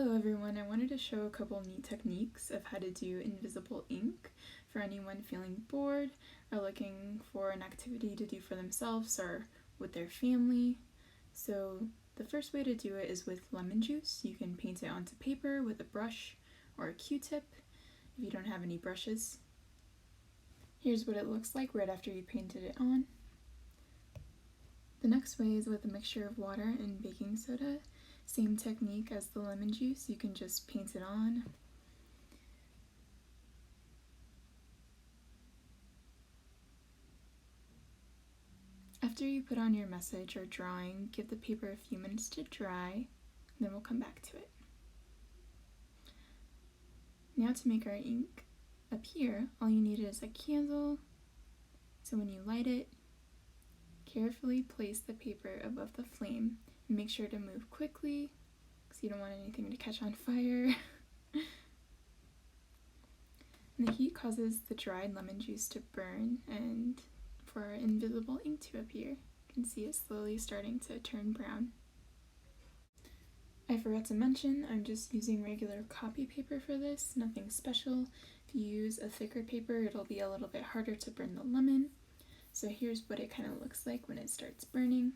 Hello everyone, I wanted to show a couple neat techniques of how to do invisible ink for anyone feeling bored or looking for an activity to do for themselves or with their family. So the first way to do it is with lemon juice. You can paint it onto paper with a brush or a Q-tip if you don't have any brushes. Here's what it looks like right after you painted it on. The next way is with a mixture of water and baking soda. Same technique as the lemon juice, you can just paint it on. After you put on your message or drawing, give the paper a few minutes to dry, then we'll come back to it. Now to make our ink appear, all you need is a candle. So when you light it, carefully place the paper above the flame. Make sure to move quickly because you don't want anything to catch on fire. And the heat causes the dried lemon juice to burn and for our invisible ink to appear. You can see it slowly starting to turn brown. I forgot to mention, I'm just using regular copy paper for this, nothing special. If you use a thicker paper, it'll be a little bit harder to burn the lemon. So here's what it kind of looks like when it starts burning.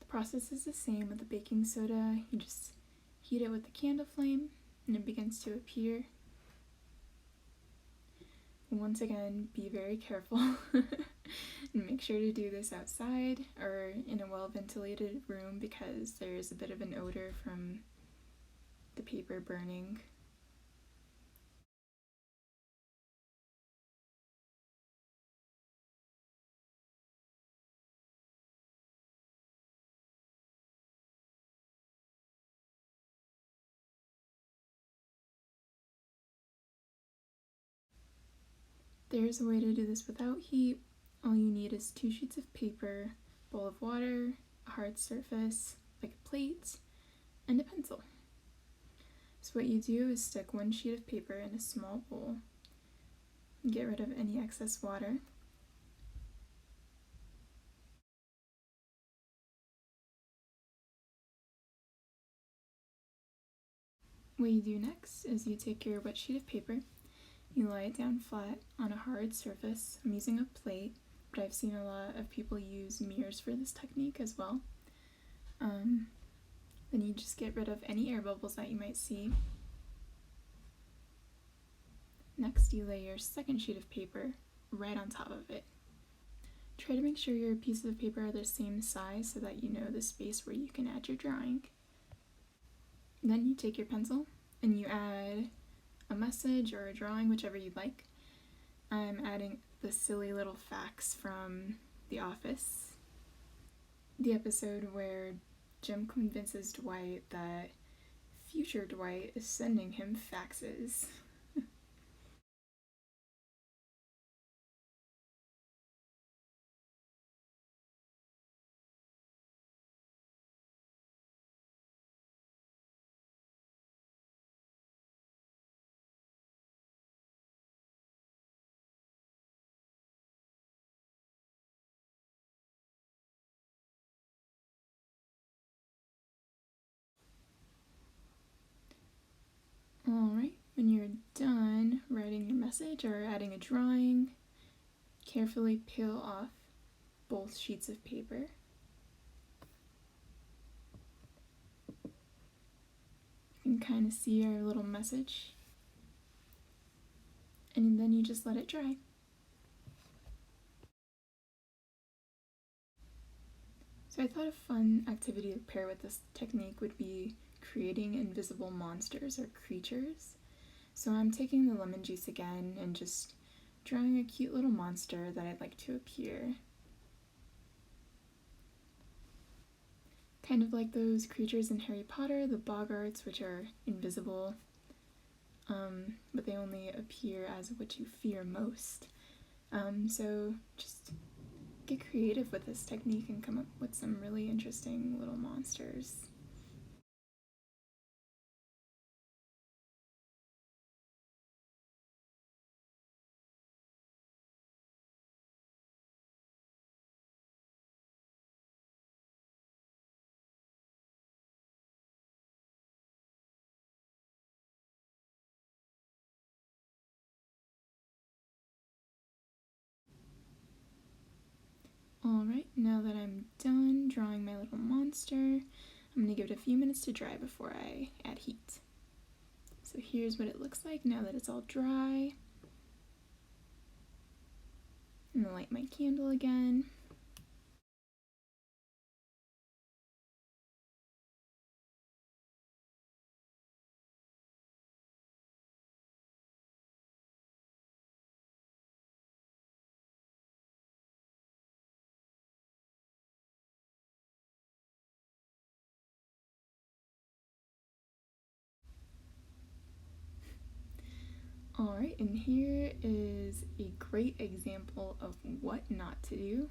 The process is the same with the baking soda. You just heat it with the candle flame and it begins to appear. Once again, be very careful and make sure to do this outside or in a well-ventilated room because there is a bit of an odor from the paper burning. There's a way to do this without heat. All you need is 2 sheets of paper, a bowl of water, a hard surface, like a plate, and a pencil. So what you do is stick 1 sheet of paper in a small bowl, and get rid of any excess water. What you do next is you take your wet sheet of paper, you lie it down flat on a hard surface. I'm using a plate, but I've seen a lot of people use mirrors for this technique as well. Then you just get rid of any air bubbles that you might see. Next, you lay your second sheet of paper right on top of it. Try to make sure your pieces of paper are the same size so that you know the space where you can add your drawing. Then you take your pencil and you add a message or a drawing, whichever you'd like. I'm adding the silly little facts from The Office, the episode where Jim convinces Dwight that future Dwight is sending him faxes. Alright, when you're done writing your message or adding a drawing, carefully peel off both sheets of paper. You can kind of see our little message. And then you just let it dry. So I thought a fun activity to pair with this technique would be creating invisible monsters or creatures. So I'm taking the lemon juice again and just drawing a cute little monster that I'd like to appear. Kind of like those creatures in Harry Potter, the Boggarts, which are invisible, but they only appear as what you fear most. So just get creative with this technique and come up with some really interesting little monsters. Alright, now that I'm done drawing my little monster, I'm going to give it a few minutes to dry before I add heat. So here's what it looks like now that it's all dry. I'm going to light my candle again. Alright, and here is a great example of what not to do.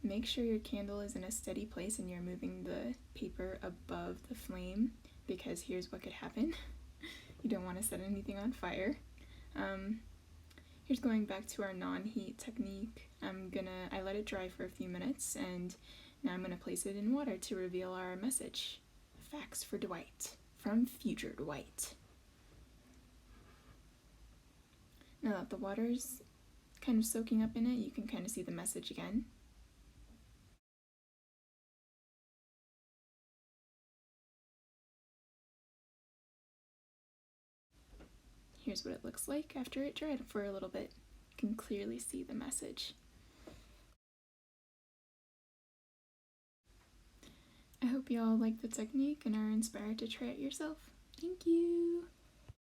Make sure your candle is in a steady place and you're moving the paper above the flame, because here's what could happen. You don't want to set anything on fire. Here's going back to our non-heat technique. I let it dry for a few minutes, and now I'm gonna place it in water to reveal our message. Facts for Dwight, from future Dwight. Now that the water's kind of soaking up in it, you can kind of see the message again. Here's what it looks like after it dried for a little bit. You can clearly see the message. I hope you all like the technique and are inspired to try it yourself. Thank you!